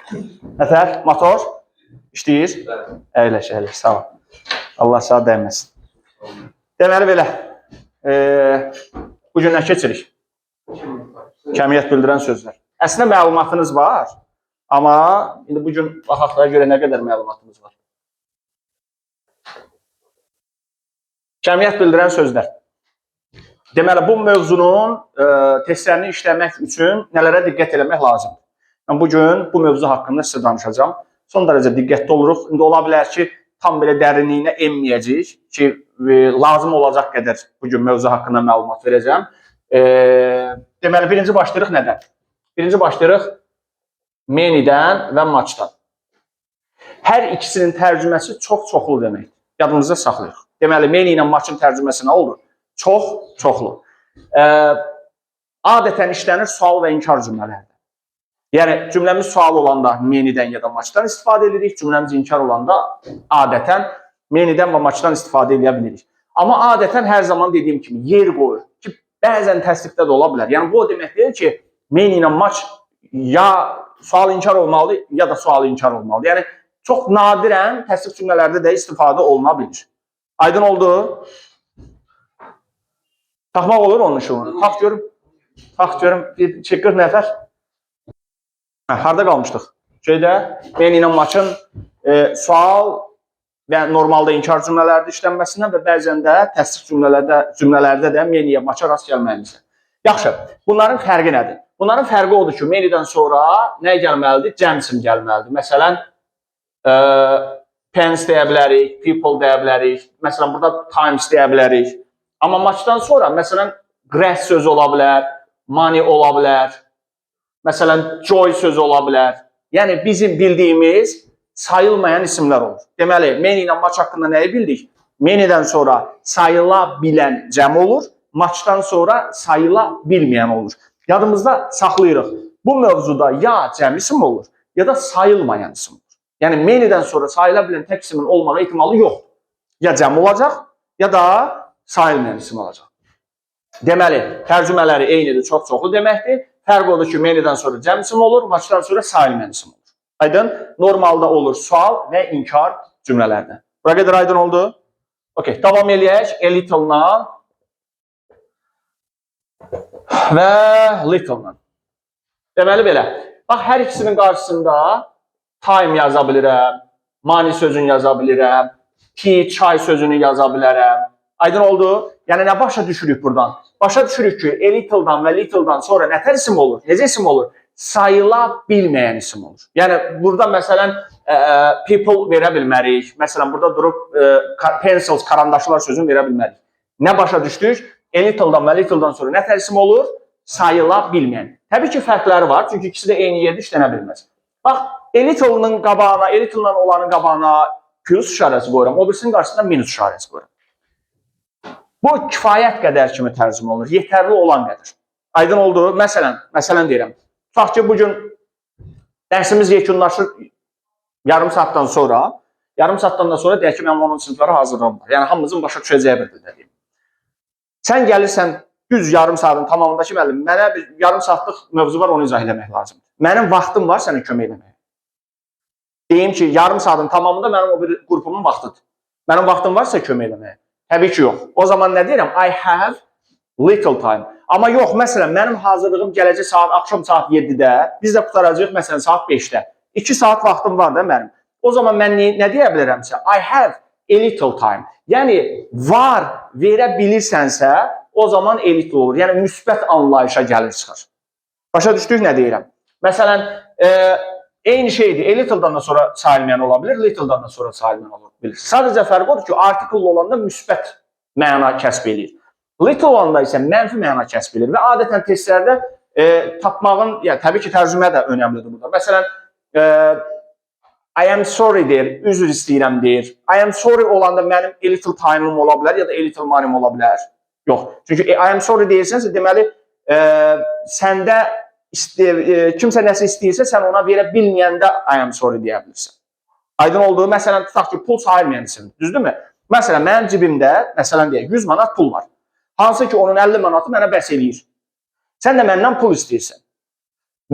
Nətər? Motor işləyir? Əyləş, sağ ol. Allah sağ dəyməsin. Deməli belə, bugün nə keçirik? Kəmiyyət bildirən sözlər. Əslində məlumatınız var, amma indi bugün baxaqlara görə nə qədər məlumatınız var? Kəmiyyət bildirən sözlər. Deməli, bu mövzunun testlərini işləmək üçün nələrə diqqət eləmək lazımdır? Mən bugün bu mövzu haqqında sizə danışacağım. Son dərəcə diqqətli oluruq. İndi ola bilər ki, tam belə dərinliyinə enməyəcəyik ki, lazım olacaq qədər bugün mövzu haqqında məlumat verəcəm. Deməli, birinci başlayırıq nədən? Birinci başlayırıq menidən və maçdan. Hər ikisinin tərcüməsi çox-çoxlu deməkdir. Yadınızda saxlayırıq. Deməli, meni ilə maçın tərcüməsi nə olur? Çox-çoxlu. Adətən işlənir sual və inkar cümlələrdə. Yəni, cümləmiz sual olanda menidən ya da maçdan istifadə edirik, cümləmiz inkar olanda adətən menidən və maçdan istifadə edə bilirik. Amma adətən hər zaman dediyim kimi yer qoyur ki, bəzən təsdiqdə də ola bilər. Yəni, bu o demək deyil ki, meni ilə maç ya sual inkar olmalıdır, ya da sual inkar olmalıdır. Yəni, çox nadirən təsdiq cümlələrdə də istifadə oluna bilir. Aydın oldu? Taxmaq olur onun işini. Tax görüm, bir çəkir nəfər. Harada qalmışdıq? Meni ilə maçın sual və normalda inkar cümlələrdə işlənməsindən və bəzən də təsdiq cümlələrdə də meniyə maça rast gəlməyimizdir. Yaxşı, bunların fərqi nədir? Bunların fərqi odur ki, menidən sonra nə gəlməlidir? Cəm isim gəlməlidir. Məsələn, pens deyə bilərik, people deyə bilərik. Məsələn, burada times deyə bilərik. Amma maçdan sonra, məsələn, grass sözü ola bilər, money ola bilər. Məsələn, joy sözü ola bilər. Yəni, bizim bildiyimiz sayılmayan isimlər olur. Deməli, meni ilə maç haqqında nəyi bildik? Menidən sonra sayıla bilən cəm olur, maçdan sonra sayıla bilməyən olur. Yadımızda saxlayırıq. Bu mövzuda ya cəm isim olur, ya da sayılmayan isim olur. Yəni, menidən sonra sayıla bilən tək isimin olmağı ehtimalı yoxdur. Ya cəm olacaq, ya da sayılmayan isim olacaq. Deməli, tərcümələri eynidir, çox-çoxlu deməkdir. Fərq odur ki, menidən sonra cəm isim olur, maçdan sonra sayılmayan isim olur. Aydın? Normalda olur sual və inkar cümlələrdə. Bura qədər aydın oldu? Okey, davam eləyək. A little-la və little-la. Deməli belə. Bax, hər ikisinin qarşısında time yaza bilirəm, money sözünü yaza bilirəm, tea, çay sözünü yaza bilərəm. Aydın oldu? Yəni, nə başa düşürük buradan? Başa düşürük ki, a little-dan və little-dan sonra nətər isim olur? Necə isim olur? Sayıla bilməyən isim olur. Yəni, burada məsələn, people verə bilmərik. Məsələn, burada durub pencils, karandaşlar sözünü verə bilmərik. Nə başa düşdük? A little-dan və little-dan sonra nətər isim olur? Sayıla bilməyən. Təbii ki, fərqləri var, çünki ikisi də eyni yerdə işlənə bilməz. Bax, a little-nın qabağına, a little-dan olanın qabağına plus işarəsi qoyuram, o birisinin qarşısında minus işarəsi qoyuram. Bu, kifayət qədər kimi tərcümə olunur, yetərli olan qədər. Aydın oldu? Məsələn deyirəm. Tutaq ki, bugün dərsimiz yekunlaşır yarım saatdan sonra deyək ki, mənim onun sınıfları hazırlanır. Yəni, hamımızın başa düşəcəyi bir dildə deyim. Sən gəlirsən, düz yarım saatın tamamında ki, müəllim, mənə bir yarım saatlıq mövzu var, onu izah eləmək lazımdır. Mənim vaxtım var sənə kömək eləməyə. Deyim ki, yarım saatın tamamında mənim o bir qrupumun vaxtıdır. Mənim vaxtım varsa kömək eləməyə. Təbii ki, yox. O zaman nə deyirəm? I have little time. Amma yox, məsələn, mənim hazırlığım gələcək saat, axşam saat 7-də, biz də qutaracaq, məsələn, saat 5-də. 2 saat vaxtım var da mənim. O zaman mən nə deyə bilərəmsə? I have a little time. Yəni, var, verə bilirsənsə, o zaman a little olur. Yəni, müsbət anlayışa gəlir çıxır. Başa düşdük nə deyirəm? Məsələn, eyni şeydir. A little-dan da sonra sayılmayan ola bilir, little-dan da sonra sayılmayan ola bilir. Sadəcə fərq odur ki, article olanda müsbət məna kəsb edir. Little olanda isə mənfi məna kəsb edir və adətən testlərdə tapmağın, yəni təbii ki, tərcümə də önəmlidir burada. Məsələn, I am sorry deyir, üzr istəyirəm deyir. I am sorry olanda mənim a little time-ım ola bilər ya da a little money-im ola bilər. Yox. Çünki I am sorry deyirsənsə, deməli, səndə kimsə nəsə istəyirsə, sən ona verə bilməyəndə I am sorry deyə bilirsən. Aydın olduğu, məsələn, tutaq ki, pul sayılmayan isimdir, düzdürmü? Məsələn, mənim cibimdə, məsələn deyək, 100 manat pul var. Hansı ki, onun 50 manatı mənə bəs eləyir. Sən də məndən pul istəyirsən.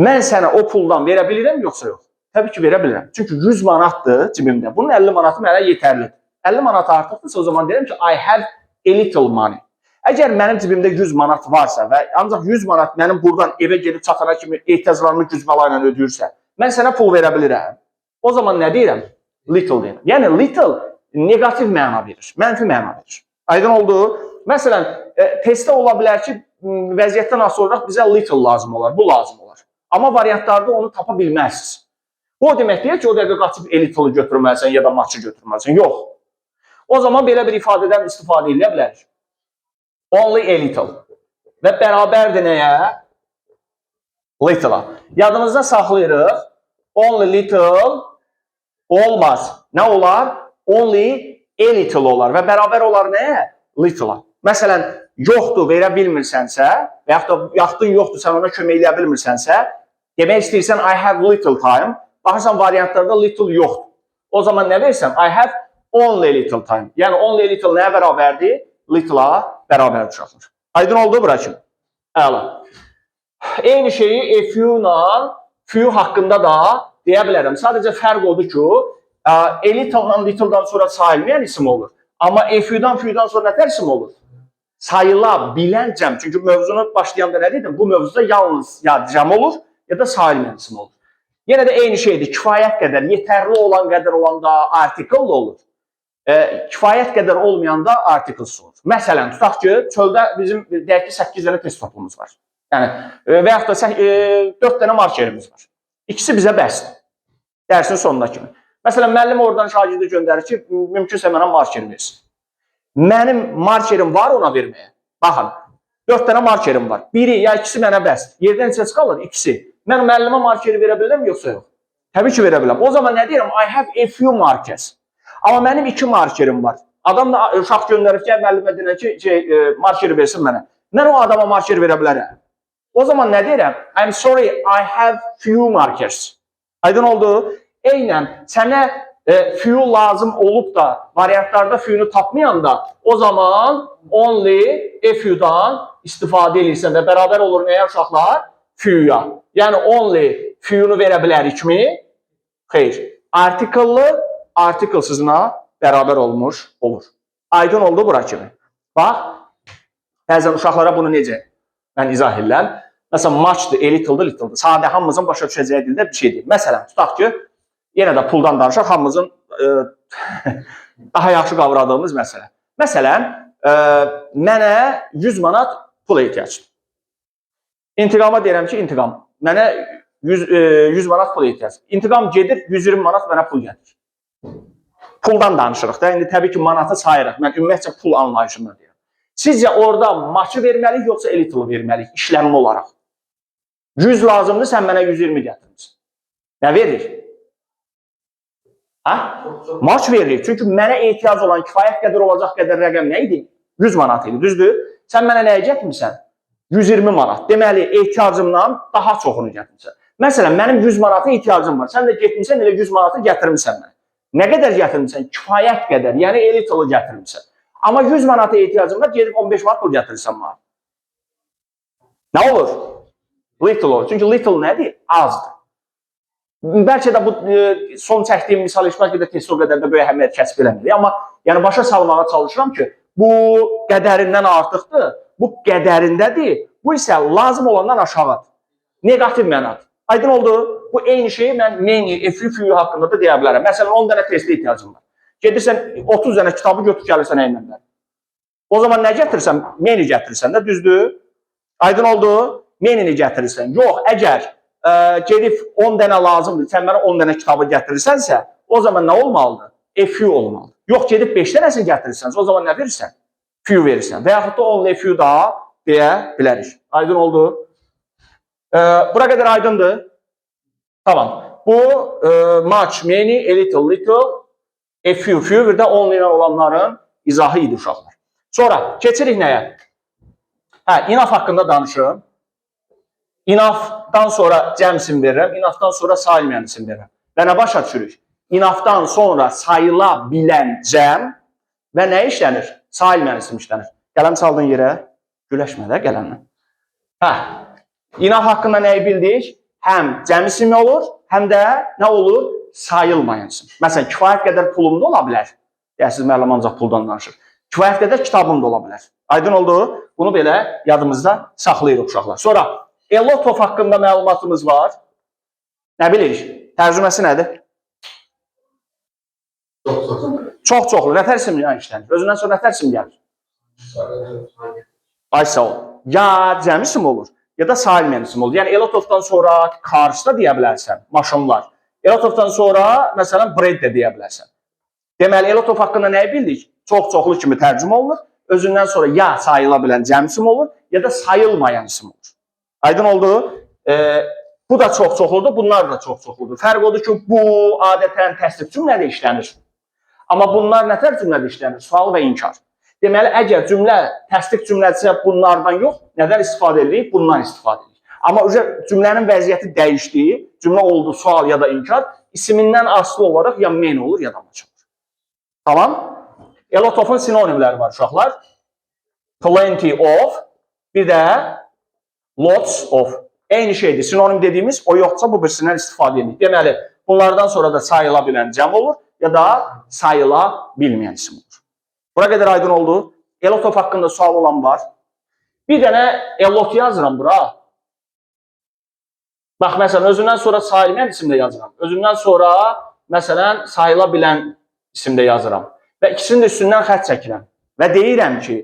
Mən sənə o puldan verə bilirəm, yoxsa yox? Təbii ki, verə bilirəm. Çünki 100 manatdır cibimdə. Bunun 50 manatı mənə yetərlidir. 50 manat artıqdırsa, o zaman deyirəm ki, I have a little money. Əgər mənim cibimdə 100 manat varsa və ancaq 100 manat mənim buradan evə gedib çatana kimi ehtiyaclarımı güzbəla ilə ödəyirsə, mən sənə pul verə bilirəm. O zaman nə deyirəm? Little deyirəm. Yəni, little negativ məna verir, mənfi məna verir. Aydın oldu? Məsələn, testdə ola bilər ki, vəziyyətdən asılı olaraq bizə little lazım olar, bu lazım olar. Amma variantlarda onu tapa bilməzsiniz. Bu o demək deyir ki, o dəqiqə qaçıb a little götürməlisən ya da much götürməlisən. Yox. O zaman belə bir ifadədən istifadə edə bilərik. Only a little. Və bərabərdir nəyə? Little-a. Yadınızda saxlayırıq. Only little olmaz. Nə olar? Only a little olar. Və bərabər olar nəyə? Little-a. Məsələn, yoxdur, verə bilmirsənsə, və yaxud yoxdur, sən ona kömək edə bilmirsənsə, demək istəyirsən, I have little time. Baxırsan, variantlarda little yoxdur. O zaman nə verirsən? I have only a little time. Yəni, only a little nəyə bərabərdir? Little-a bərabər uşaqlar. Aydın oldu bura kimi? Əla. Eyni şeyi few-la, few haqqında da deyə bilərəm. Sadəcə fərq odur ki, a little-dan, little-dan sonra sayılmayan isim olur. Amma few-dan, few-dan sonra nətər isim olur? Sayıla bilən cəm. Çünki mövzunu başlayanda nə dedim? Bu mövzuda yalnız ya cəm olur, ya da sayılmayan isim olur. Yenə də eyni şeydir. Kifayət qədər, yetərli olan qədər olanda article olur. Kifayət qədər olmayanda articles olur. Məsələn, tutaq ki, çöldə bizim deyək ki, 8 dənə test topumuz var. Yəni, və yaxud da 4 dənə markerimiz var. İkisi bizə bəsdir. Dərsin sonuna kimi. Məsələn, müəllim oradan şagirdi göndərir ki, mümkünsə mənə marker versin. Mənim markerim var ona verməyə. Baxın, 4 dənə markerim var. Biri ya ikisi mənə bəsdir. Yerdən neçə qalır? İkisi. Mən müəllimə markeri verə bilərəm, yoxsa yox? Təbii ki, verə bilərəm. O zaman nə deyirəm? I have a few markers. Amma mənim 2 markerim var. Adam da uşaq göndərir ki, müəllimə deyir ki, markeri versin mənə. Mən o adama marker verə bilərəm. O zaman nə deyirəm? I'm sorry, I have few markers. Aydın oldu? Eynən, sənə few lazım olub da variantlarda few'nu tapmayanda, o zaman only a few-dan istifadə edirsən və bərabər olur nəyə uşaqlar? Few-ya. Yəni, only few-nu verə bilərikmi? Xeyr. Article-lı article-sızına bərabər olmuş olur. Aydın oldu bura kimi. Bax, bəzən uşaqlara bunu necə mən izah edirəm. Məsələn, muchdır, a little-dır, little-dır. Sadə hamımızın başa düşəcəyi dildə bir şeydir. Məsələn, tutaq ki, yenə də puldan danışaq, hamımızın daha yaxşı qavradığımız məsələ. Məsələn, mənə 100 manat pul ehtiyacdır. İntiqama deyirəm ki, intiqam. Mənə 100 manat pul ehtiyacdır. İntiqam gedir, 120 manat mənə pul gəlir. Puldan danışırıq da. İndi təbii ki, manatı sayırıq. Mən ümumiyyətcə pul anlayışından deyirəm. Sizcə orada maçı verməliyik, yoxsa a little verməliyik işləmli olaraq? 100 lazımdır, sən mənə 120 gətirmişsin. Nə verir? Maç veririk. Çünki mənə ehtiyac olan kifayət qədər olacaq qədər rəqəm nə idi? 100 manat idi, düzdür? Sən mənə nəyə gətirmişsən? 120 manat. Deməli, ehtiyacımdan daha çoxunu gətirmişsən. Məsələn, mənim 100 manata ehtiyacım var. Sən də getmişsən, elə 100 manatı gətirmişsən mənə. Nə qədər gətirmişsən? Kifayət qədər, yəni a little gətirmişsən. Amma 100 manata ehtiyacım var, gedib 15 manat pul gətirirsən mənə. Nə olur? Little olur. Çünki little nədir? Azdır. Bəlkə də bu son çəkdiyim misal heç bəlkə də test o qədər də böyük əhəmiyyət kəsb eləmir. Amma yəni başa salmağa çalışıram ki, bu qədərindən artıqdır, bu qədərindədir, bu isə lazım olandan aşağıdır. Negativ mənadır. Aydın oldu? Bu eyni şeyi mən many, few haqqında da deyə bilərəm. Məsələn, 10 dənə testə ehtiyacım var. Gedirsən 30 dənə kitabı götür gəlirsən əynəndə. O zaman nə gətirirsən? Many gətirirsən də, düzdür? Aydın oldu? Many-ni gətirirsən. Yox, əgər gedib 10 dənə lazımdır, sən mənə 10 dənə kitabı gətirirsənsə, o zaman nə olmalıdır? A few olmalıdır. Yox, gedib 5 dənəsini gətirirsənsə, o zaman nə verirsən? Few verirsən. Və yaxud da only few daha deyə bilərik. Aydın oldu? Bura qədər aydındır. Tamam. Bu much, many, a little, little, a few, bir də only ilə olanların izahı idi uşaqlar. Sonra keçirik nəyə? Enough haqqında danışım. Enough'dan sonra cəm isim verirəm, enough'dan sonra sayılmayan isim verirəm. Və nə başa düşürük? Enough'dan sonra sayıla bilən cəm və nə işlənir? Sayılmayan isim işlənir. Qələm çaldın yerə, güləşmə də qələmlə. Enough haqqında nəyi bildik? Həm cəm ismi olur, həm də nə olur? Sayılmayan isim. Məsələn, kifayət qədər pulum da ola bilər. Siz müəllim ancaq puldan danışır. Kifayət qədər kitabım da ola bilər. Aydın oldu? Bunu belə yadımızda saxlayırıq uşaqlar. Sonra, a lot of haqqında məlumatımız var. Nə bilirik? Tərcüməsi nədir? Çox-çoxlu. Nəfər isimli işlənir. Özündən sonra nəfər isim gəlir. Ay sağ ol. Ya cəm isim olur, ya da sayılmayan isim olur. Yəni, a lot of-dan sonra cars da deyə bilərsən, maşınlar. A lot of-dan sonra, məsələn, bread də deyə bilərsən. Deməli, a lot of haqqında nəyi bildik? Çox-çoxlu kimi tərcümə olunur. Özündən sonra ya sayıla bilən cəm isim olur, ya da sayılmayan isim olur. Aydın oldu? Bu da çox-çoxludur, bunlar da çox-çoxludur. Fərq odur ki, bu adətən təsdiq cümlədə işlənir. Amma bunlar nətər cümlədə işlənir? Sual və inkar. Deməli, əgər cümlə təsdiq cümlədirsə bunlardan yox, nədən istifadə edirik? Bundan istifadə edirik. Amma cümlənin vəziyyəti dəyişdi, cümlə oldu sual ya da inkar, isimindən asılı olaraq ya men olur, ya da maç olur. Tamam? A lot of-un sinonimləri var uşaqlar. Plenty of, bir də lots of. Eyni şeydir. Sinonim dediğimiz o yoksa bu birisinden istifadə edilir. Deməli, bunlardan sonra da sayıla bilən cəm olur ya da sayıla bilmeyen isim olur. Bura qədər aydın oldu. A lot of haqqında sual olan var. Bir dənə a lot yazıram bura. Bax, məsələn, özündən sonra sayılmayan isimdə yazıram. Özündən sonra, məsələn, sayıla bilən isimdə yazıram. Və ikisinin üstündən xət çəkirəm. Və deyirəm ki,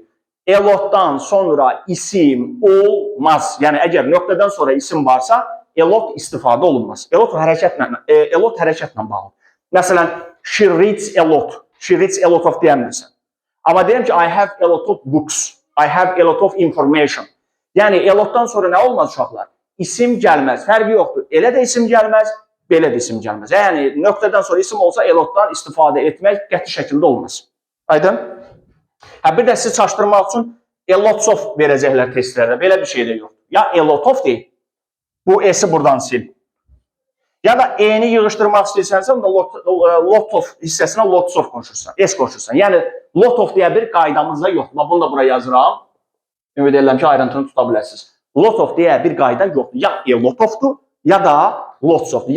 a lotdan sonra isim olmaz. Yəni, əgər nöqtədən sonra isim varsa, a lot istifadə olunmaz. A lot hərəkətlə bağlı. Məsələn, she reads a lot. She reads a lot of deyəmirsən. Amma deyirəm ki, I have a lot of books. I have a lot of information. Yəni, a lotdan sonra nə olmaz uşaqlar? İsim gəlməz. Fərqi yoxdur. Elə də isim gəlməz, belə də isim gəlməz. Yəni, nöqtədən sonra isim olsa, a lotdan istifadə etmək qəti şəkildə olmaz. Aydın? Bir də sizi çaşdırmaq üçün a lots of verəcəklər testlərdə. Belə bir şey də yox. Ya a lot of deyil. Bu S-i buradan sil. Ya da E-ni yığışdırmaq istəyirsənsə, lot of hissəsinə lots of qoşursan. S qoşursan. Yəni, lot of deyə bir qaydamız da yox. Bunu da buraya yazıram. Ümid edirəm ki, ayrıntını tuta biləsiniz. Lot of deyə bir qayda yoxdur. Ya a lot ofdur, ya da lots ofdur.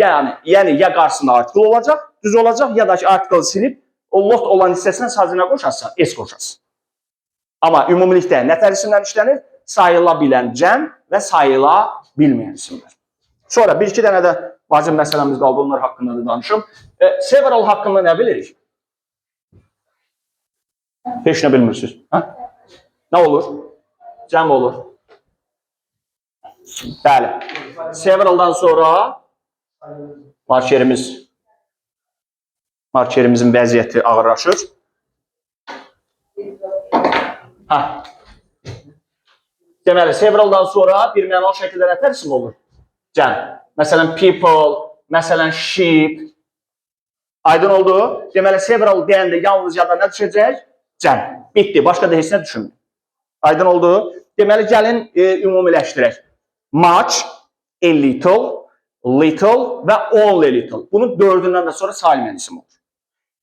Yəni ya qarşısında artikel olacaq, düz olacaq, ya da ki, artikel silib, o lot olan hissəsinə sadəcə qoşarsan, S qoşarsın. Amma ümumilikdə nətər isimlər işlənir? Sayıla bilən cəm və sayıla bilməyən isimlər. Sonra bir-iki dənə də vacib məsələmiz qaldı, onlar haqqında da danışım. Several haqqında nə bilirik? Heç nə bilmirsiniz. Nə olur? Cəm olur. Bəli. Severaldan sonra markerimizin vəziyyəti ağırlaşır. Deməli, severaldan sonra bir mənalı şəkildə nətər isim olur? Cəm. Məsələn, people, məsələn, sheep. Aydın oldu. Deməli, several deyəndə yalnız yada nə düşəcək? Cəm. Bitdi. Başqa da heç nə düşünmür. Aydın oldu. Deməli, gəlin ümumiləşdirək. Much, a little, little və only little. Bunun dördündən də sonra sayılmayan isim olur.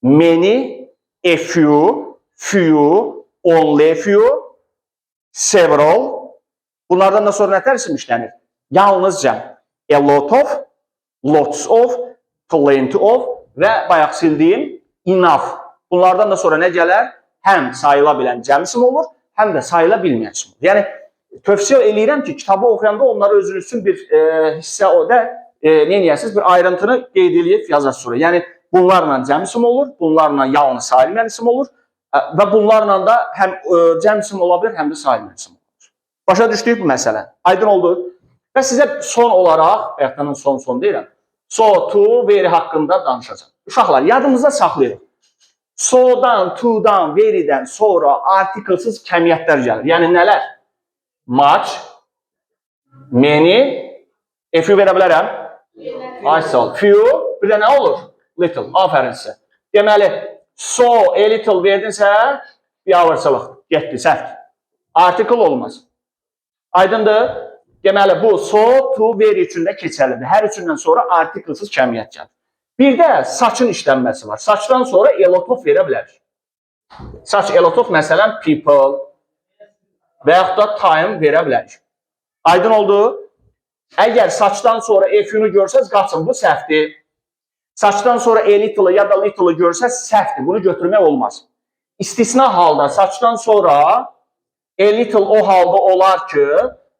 Many, a few, few, only a few, several. Bunlardan da sonra nətər isim işlənir? Yalnız cəm. A lot of, lots of, plenty of və bayaq sildiyim enough. Bunlardan da sonra nə gələr? Həm sayıla bilən cəm isim olur, həm də sayıla bilməyən isim olur. Yəni, tövsiyə eləyirəm ki, kitabı oxuyanda onları özünüz üçün bir hissə o da neyəsiniz? Bir ayrıntını qeyd edib yazasınız sonra. Yəni, bunlarla cəm isim olur, bunlarla yalnız sayılmayan isim olur və bunlarla da həm cəm isim ola bilər, həm də sayılmayan isim olur. Başa düşdük bu məsələ. Aydın oldu. Və sizə son olaraq, bayaqdan son deyirəm, so, to, very haqqında danışacağım. Uşaqlar, yadımızda saxlayırıq. So-dan, to-dan, very-dən sonra artiklsız kəmiyyətlər gəlir. Yəni nələr? Much, many, a few verə bilərəm. I saw. Few, bir də nə olur? Little. Afərin sizə. Deməli, so, a little verdinsə, biabırçılıq. Getdi, səhv. Artikel olmaz. Aydındır? Deməli, bu so, to, very üçün də keçərlidir. Hər üçündən sonra artiklsız kəmiyyət gəlir. Bir də saçın işlənməsi var. Saçdan sonra a lot of verə bilərik. Saç, a lot of, məsələn, people və yaxud da time verə bilərik. Aydın oldu? Əgər saçdan sonra FU-nu görsəz, qaçın, bu səhvdir. Saçdan sonra little ya da little görsəz, səhvdir. Bunu götürmək olmaz. İstisna halda saçdan sonra little o halda olar ki,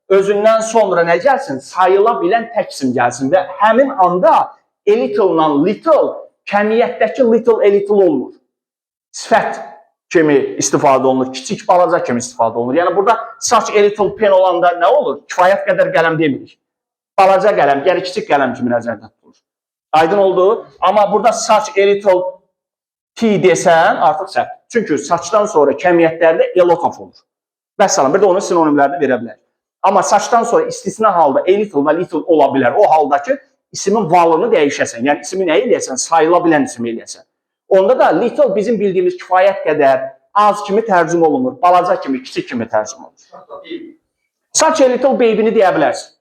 özündən sonra nə gəlsin? Sayıla bilən tək isim gəlsin və həmin anda little-la little kəmiyyətdəki little olmur. Sifət kimi istifadə olunur, kiçik balaca kimi istifadə olunur. Yəni burada saç little pen olanda nə olur? Kifayət qədər qələm demirik. Balaca qələm, yəni kiçik qələm kimi nəzərdə tutulur. Aydın oldu? Amma burada saç little T desən artıq səhv. Çünki saçdan sonra kəmiyyətlərdə a lot of olur. Vəssalam, bir də onun sinonimlərini verə bilər. Amma saçdan sonra istisna halda little və little ola bilər. O halda ki, isimin valını dəyişəsən. Yəni ismi nə eləyəsən? Sayıla bilən ismi eləyəsən. Onda da little bizim bildiyimiz kifayət qədər az kimi tərcümə olunur. Balaca kimi, kiçik kimi tərcümə olunur. Such a little baby-ni deyə bilərsən.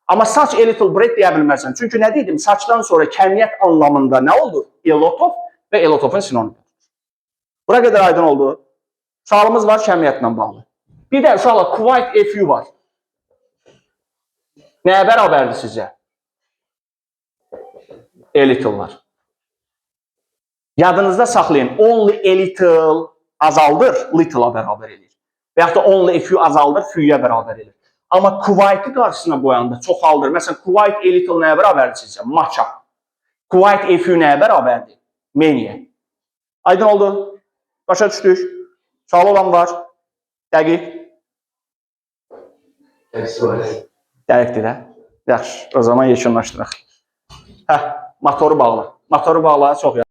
Amma such a little bread deyə bilmərsən. Çünki nə dedim? Saçdan sonra kəmiyyət anlamında nə olur? A lot of və a lot of-un sinonimi. Bura qədər aydın oldu. Sualımız var kəmiyyətlə bağlı. Bir də uşaqlar quite a few var. Nəyə bərabərdir sizcə? A little var. Yadınızda saxlayın. Only a little azaldır, little-a bərabər edir. Və yaxud da only a few azaldır, few-yə bərabər edir. Amma quite-i qarşısına qoyanda çoxaldır. Məsələn, quite a little nəyə bərabərdir sizcə? Much-a. Quite a few nəyə bərabərdir? Many-yə. Aydın oldu? Başa düşdük. Sual olan var. Dəqiq. Dəqiqdir də. Yaxşı. O zaman yekunlaşdıraq. Motoru bağla. Motoru bağla. Çox yaxşı.